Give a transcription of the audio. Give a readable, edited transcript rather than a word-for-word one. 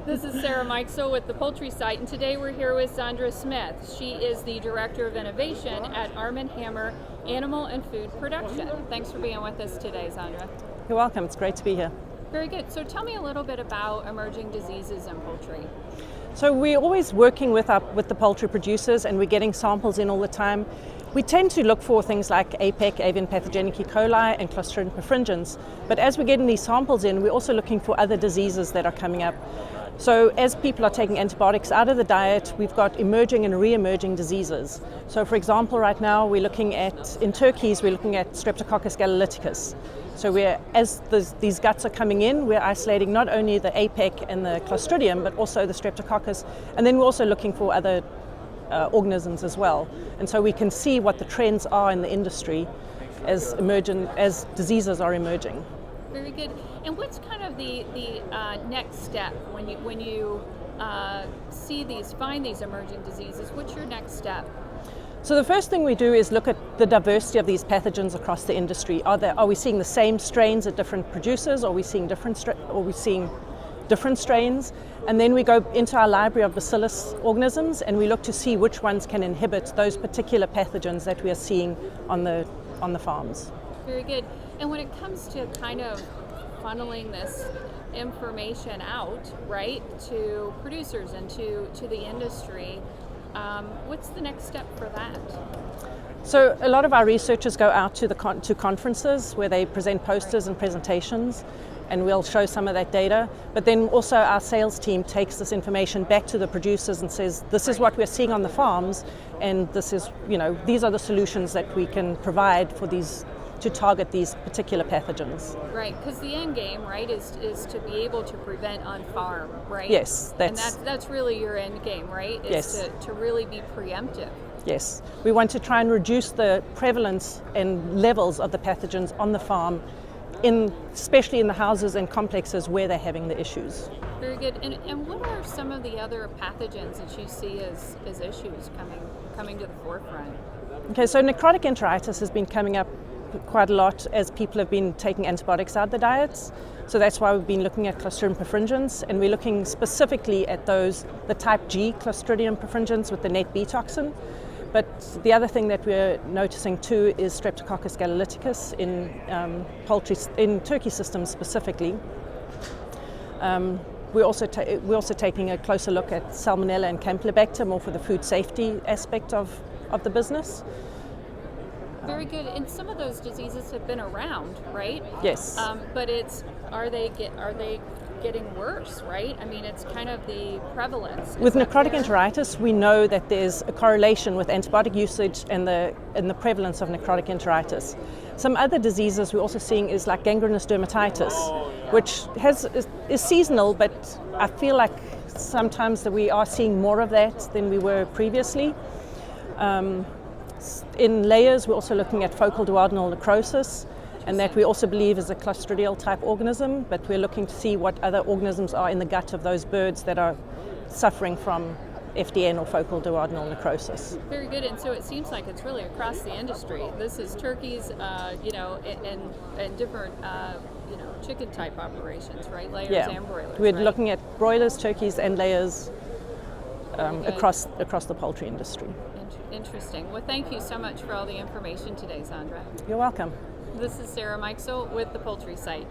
This is Sarah Mikesell with the Poultry site, and today we're here with Xandra Smith. She is the Director of Innovation at Arm & Hammer Animal and Food Production. Thanks for being with us today, Xandra. You're welcome. It's great to be here. Very good. So tell me a little bit about emerging diseases in poultry. So we're always working with the poultry producers, and we're getting samples in all the time. We tend to look for things like APPEE, avian pathogenic E. coli, and Clostridium perfringens. But as we're getting these samples in, we're also looking for other diseases that are coming up. So as people are taking antibiotics out of the diet, we've got emerging and re-emerging diseases. So for example, right now we're looking at, in turkeys, we're looking at Streptococcus galliticus. So these guts are coming in, we're isolating not only the APPEE and the Clostridium, but also the Streptococcus. And then we're also looking for other organisms as well. And so we can see what the trends are in the industry as diseases are emerging. Very good. And what's kind of the next step when you find these emerging diseases? What's your next step? So the first thing we do is look at the diversity of these pathogens across the industry. Are we seeing the same strains at different producers? Are we seeing different strains? And then we go into our library of bacillus organisms, and we look to see which ones can inhibit those particular pathogens that we are seeing on the farms. Very good. And when it comes to kind of funneling this information out, right, to producers and to the industry, what's the next step for that? So a lot of our researchers go out to conferences where they present posters and presentations, and we'll show some of that data. But then also our sales team takes this information back to the producers and says, this is what we're seeing on the farms, and this is, these are the solutions that we can provide for these, to target these particular pathogens. Right, because the end game, right, is to be able to prevent on farm, right? Yes, that's really your end game, right? Yes. To really be preemptive. Yes, we want to try and reduce the prevalence and levels of the pathogens on the farm, especially in the houses and complexes where they're having the issues. Very good. And what are some of the other pathogens that you see as issues coming to the forefront? Okay, so necrotic enteritis has been coming up quite a lot as people have been taking antibiotics out of the diets. So that's why we've been looking at Clostridium perfringens, and we're looking specifically at the type G Clostridium perfringens with the net B toxin. But the other thing that we're noticing too is Streptococcus galliticus in turkey systems specifically. We're also taking a closer look at Salmonella and Campylobacter, more for the food safety aspect of the business. Very good. And some of those diseases have been around, right? Yes. But are they getting worse, right? I mean, it's kind of the prevalence. With necrotic enteritis, we know that there's a correlation with antibiotic usage and the prevalence of necrotic enteritis. Some other diseases we're also seeing is like gangrenous dermatitis, which is seasonal, but I feel like sometimes that we are seeing more of that than we were previously. In layers, we're also looking at focal duodenal necrosis, and that we also believe is a clostridial type organism, but we're looking to see what other organisms are in the gut of those birds that are suffering from FDN or focal duodenal necrosis. Very good. And so it seems like it's really across the industry. This is turkeys, and different, chicken type operations, right? Layers and broilers. We're looking at broilers, turkeys, and layers across the poultry industry. Interesting. Well, thank you so much for all the information today, Xandra. You're welcome. This is Sarah Mikesell with the Poultry site.